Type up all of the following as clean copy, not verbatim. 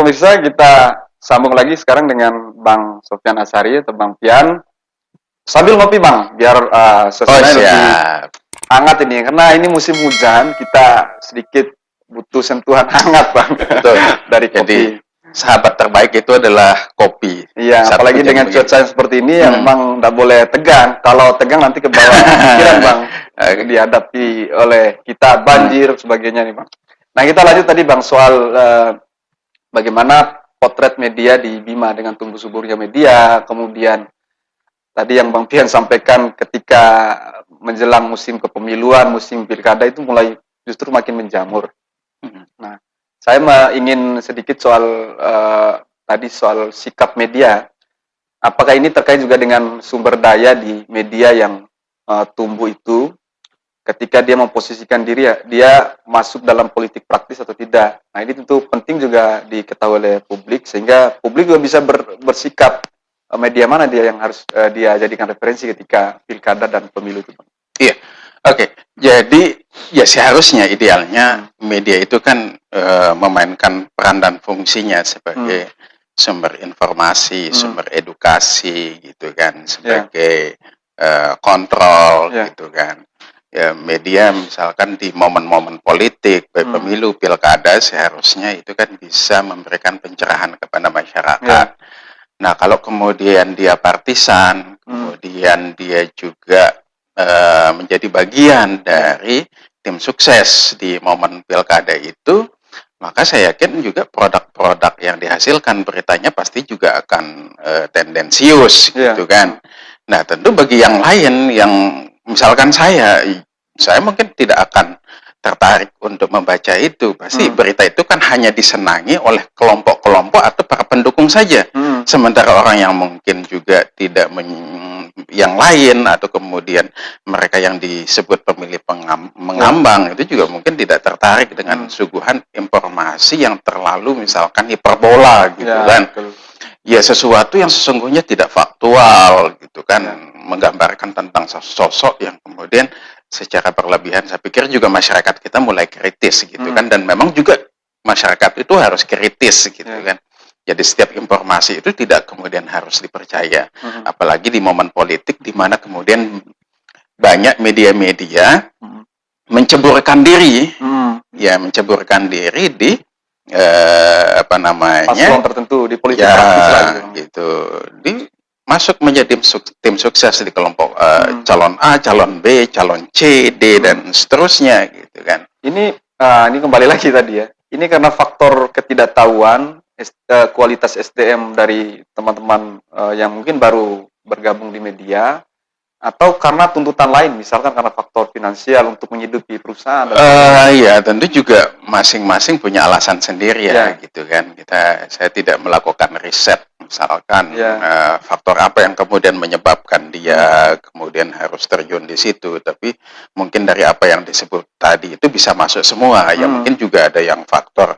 pemirsa, kita sambung lagi sekarang dengan Bang Sofyan Asari atau Bang Pian. Sambil ngopi Bang, biar Oh suasananya lebih siap, hangat ini. Karena ini musim hujan, kita sedikit butuh sentuhan hangat Bang betul. dari kopi. Jadi sahabat terbaik itu adalah kopi Iya, saat apalagi hujan dengan begini. cuaca yang seperti ini ya Hmm. memang nggak boleh tegang. Kalau tegang nanti ke bawah pikiran Bang, dihadapi oleh kita Hmm. banjir sebagainya nih Bang. Nah kita lanjut tadi Bang soal bagaimana potret media di Bima dengan tumbuh suburnya media, kemudian tadi yang Bang Pian sampaikan ketika menjelang musim kepemiluan, musim pilkada itu mulai justru makin menjamur. Hmm. Nah, saya ingin sedikit soal tadi soal sikap media. Apakah ini terkait juga dengan sumber daya di media yang tumbuh itu ketika dia memposisikan diri ya, dia masuk dalam politik praktis atau tidak. Nah ini tentu penting juga diketahui oleh publik sehingga publik juga bisa bersikap media mana dia yang harus dia jadikan referensi ketika pilkada dan pemilu itu. Iya, oke. Jadi ya seharusnya idealnya media itu kan memainkan peran dan fungsinya sebagai sumber informasi, sumber edukasi gitu kan, sebagai kontrol gitu kan. Ya, media misalkan di momen-momen politik, baik pemilu, pilkada, seharusnya itu kan bisa memberikan pencerahan kepada masyarakat. Nah, kalau kemudian dia partisan, kemudian dia juga menjadi bagian dari tim sukses di momen pilkada itu, maka saya yakin juga produk-produk yang dihasilkan beritanya pasti juga akan tendensius gitu kan. Nah, tentu bagi yang lain yang misalkan saya mungkin tidak akan tertarik untuk membaca itu. Pasti berita itu kan hanya disenangi oleh kelompok-kelompok atau para pendukung saja. Sementara orang yang mungkin juga tidak yang lain atau kemudian mereka yang disebut pemilih mengambang itu juga mungkin tidak tertarik dengan suguhan informasi yang terlalu misalkan hiperbola gitu kan. Ya sesuatu yang sesungguhnya tidak faktual gitu kan, menggambarkan tentang sosok yang kemudian secara berlebihan. Saya pikir juga masyarakat kita mulai kritis gitu kan, dan memang juga masyarakat itu harus kritis gitu kan. Jadi setiap informasi itu tidak kemudian harus dipercaya, apalagi di momen politik di mana kemudian banyak media-media menceburkan diri, ya menceburkan diri di apa namanya paslon tertentu di politik ya praktis lah gitu, di masuk menjadi tim sukses di kelompok calon A, calon B, calon C, D dan seterusnya gitu kan. Ini kembali lagi tadi ya. Ini karena faktor ketidaktahuan kualitas SDM dari teman-teman yang mungkin baru bergabung di media, atau karena tuntutan lain, misalkan karena faktor finansial untuk menghidupi perusahaan. Ya tentu juga masing-masing punya alasan sendiri ya gitu kan. Saya tidak melakukan riset misalkan faktor apa yang kemudian menyebabkan dia kemudian harus terjun di situ, tapi mungkin dari apa yang disebut tadi itu bisa masuk semua. Ya mungkin juga ada yang faktor,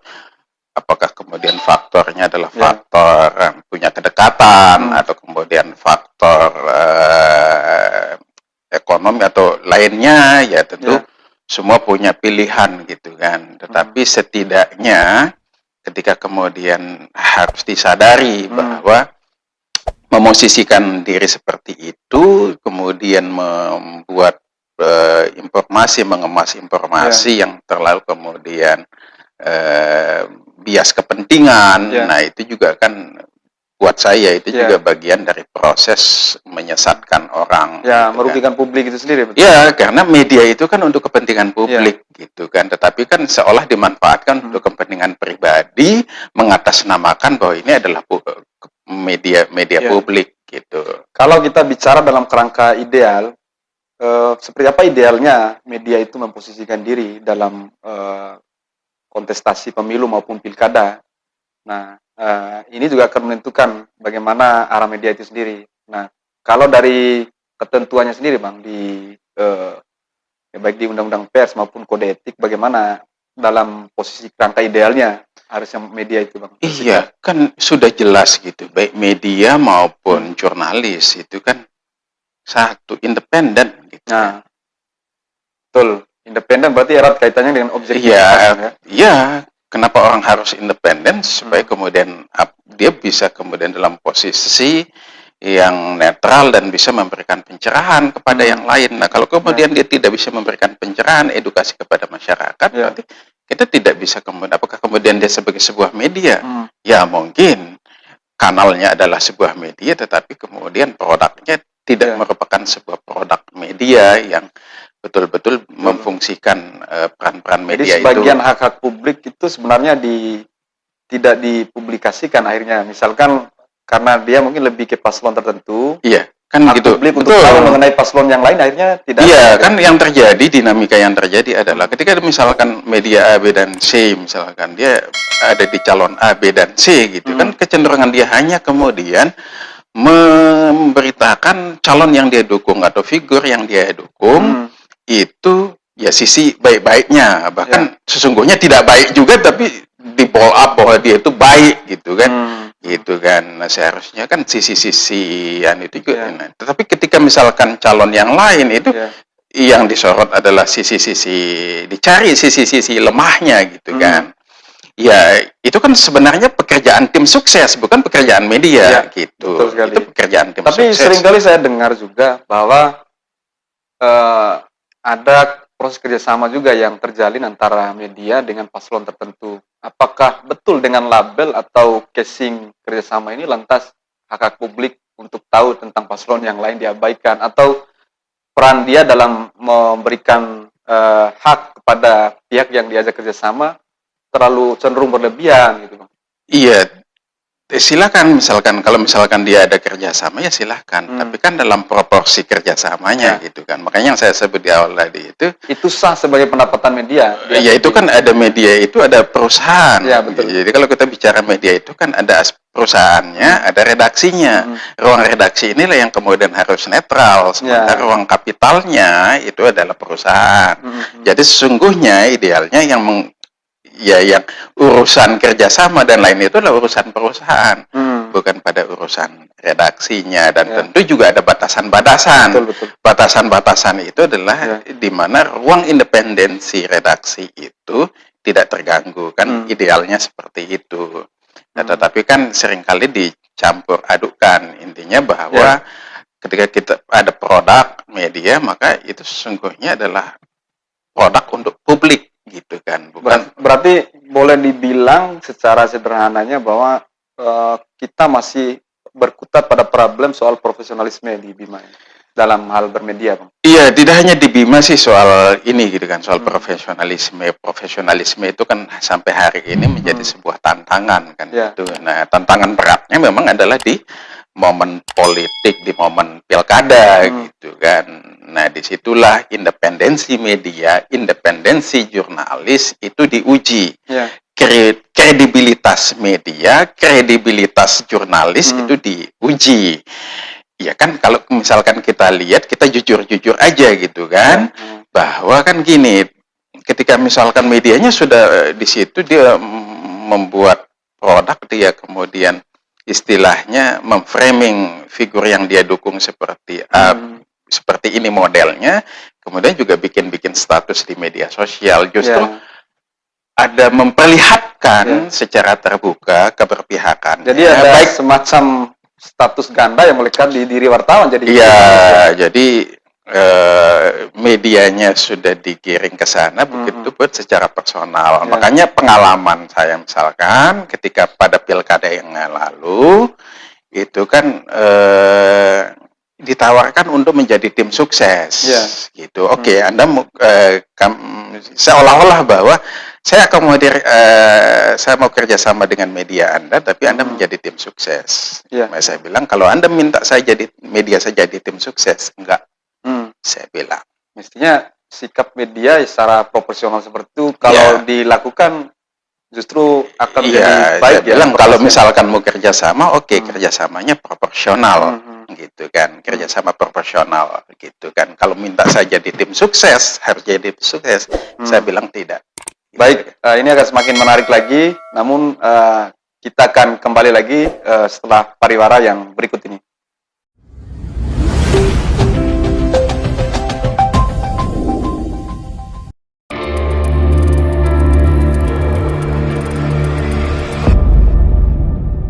apakah kemudian faktornya adalah faktor punya kedekatan atau kemudian faktor ekonomi atau lainnya, ya tentu semua punya pilihan gitu kan. Tetapi setidaknya ketika kemudian harus disadari bahwa memosisikan diri seperti itu, kemudian membuat informasi, mengemas informasi yang terlalu kemudian bias kepentingan, nah itu juga kan buat saya itu juga bagian dari proses menyesatkan orang. Ya, gitu merugikan kan. publik itu sendiri. Betul? Ya, karena media itu kan untuk kepentingan publik gitu kan, tetapi kan seolah dimanfaatkan untuk kepentingan pribadi, mengatasnamakan bahwa ini adalah media publik gitu. Kalau kita bicara dalam kerangka ideal, seperti apa idealnya media itu memposisikan diri dalam kontestasi pemilu maupun pilkada. Nah, ini juga akan menentukan bagaimana arah media itu sendiri. Nah, kalau dari ketentuannya sendiri, Bang, baik di Undang-Undang Pers maupun Kode Etik, bagaimana dalam posisi kerangka idealnya harusnya media itu, Bang? Iya, kan sudah jelas gitu, baik media maupun jurnalis itu kan satu independen gitu. Nah, betul. Independen berarti erat kaitannya dengan objektivitas. Iya, kenapa orang harus independen supaya kemudian dia bisa kemudian dalam posisi yang netral dan bisa memberikan pencerahan kepada yang lain. Nah, kalau kemudian dia tidak bisa memberikan pencerahan, edukasi kepada masyarakat, berarti kita tidak bisa kemudian, apakah kemudian dia sebagai sebuah media? Ya mungkin kanalnya adalah sebuah media, tetapi kemudian produknya tidak merupakan sebuah produk media yang betul-betul memfungsikan peran-peran media. Jadi sebagian hak-hak publik itu sebenarnya tidak dipublikasikan akhirnya, misalkan karena dia mungkin lebih ke paslon tertentu. Iya, kan hak gitu. Publik untuk tahu mengenai paslon yang lain akhirnya tidak. Iya, kan yang terjadi, dinamika yang terjadi adalah ketika misalkan media A, B, dan C, misalkan dia ada di calon A, B, dan C gitu, kan kecenderungan dia hanya kemudian memberitakan calon yang dia dukung atau figur yang dia dukung itu ya sisi baik-baiknya, bahkan sesungguhnya tidak baik juga, tapi di blow up bahwa dia itu baik gitu kan. Gitu kan. Nah, seharusnya kan sisi-sisi yang itu juga. Nah, tetapi ketika misalkan calon yang lain itu yang disorot adalah sisi-sisi, dicari sisi-sisi lemahnya gitu kan. Ya, itu kan sebenarnya pekerjaan tim sukses, bukan pekerjaan media gitu. Itu pekerjaan tim sukses. Tapi seringkali saya dengar juga bahwa ada proses kerjasama juga yang terjalin antara media dengan paslon tertentu. Apakah betul dengan label atau casing kerjasama ini lantas hak publik untuk tahu tentang paslon yang lain diabaikan, atau peran dia dalam memberikan hak kepada pihak yang diajak kerjasama terlalu cenderung berlebihan gitu, Bang? Iya, silakan misalkan kalau misalkan dia ada kerjasama ya silakan, tapi kan dalam proporsi kerjasamanya gitu kan. Makanya yang saya sebut di awal tadi itu sah sebagai pendapatan media. Ya itu kan ada media, itu ada perusahaan. Ya, betul. Jadi kalau kita bicara media itu kan ada perusahaannya, ada redaksinya. Ruang redaksi inilah yang kemudian harus netral, sementara ruang kapitalnya itu adalah perusahaan. Jadi sesungguhnya idealnya yang yang urusan kerjasama dan lain itu adalah urusan perusahaan, bukan pada urusan redaksinya. Dan tentu juga ada batasan-batasan. Batasan-batasan itu adalah di mana ruang independensi redaksi itu tidak terganggu, kan idealnya seperti itu. Nah, tetapi kan seringkali dicampur adukan, intinya bahwa ketika kita ada produk media, maka itu sesungguhnya adalah produk untuk publik gitu kan. Berarti boleh dibilang secara sederhananya bahwa kita masih berkutat pada problem soal profesionalisme di Bima dalam hal bermedia, Bang. Iya, tidak hanya di Bima sih soal ini gitu kan, soal profesionalisme. Profesionalisme itu kan sampai hari ini menjadi sebuah tantangan kan gitu. Nah, tantangan beratnya memang adalah di momen politik, di momen pilkada gitu kan. Nah, disitulah independensi media, independensi jurnalis itu diuji. Kredibilitas media, kredibilitas jurnalis itu diuji. Ya kan, kalau misalkan kita lihat, kita jujur-jujur aja gitu kan, bahwa kan gini, ketika misalkan medianya sudah di situ dia membuat produk, dia kemudian istilahnya memframing figur yang dia dukung seperti seperti ini modelnya, kemudian juga bikin status di media sosial, justru ada memperlihatkan secara terbuka keberpihakan. Jadi ada semacam status ganda yang melekat di diri wartawan. Jadi jadi medianya sudah digiring ke sana begitu pun secara personal. Makanya pengalaman saya misalkan ketika pada pilkada yang lalu itu kan ditawarkan untuk menjadi tim sukses gitu. Oke, Anda seolah-olah bahwa saya akomodir, saya mau kerjasama dengan media Anda, tapi Anda menjadi tim sukses. Saya bilang, kalau Anda minta saya jadi media, saya jadi tim sukses, enggak. Saya bilang, mestinya sikap media secara proporsional seperti itu kalau dilakukan justru akan menjadi baik. Saya bilang kalau misalkan mau kerjasama, oke, kerjasamanya proporsional, gitu kan, kerjasama proporsional, gitu kan. Kalau minta saya jadi tim sukses, harus jadi tim sukses, saya bilang tidak. Baik, ini akan semakin menarik lagi, namun kita akan kembali lagi setelah pariwara yang berikut ini.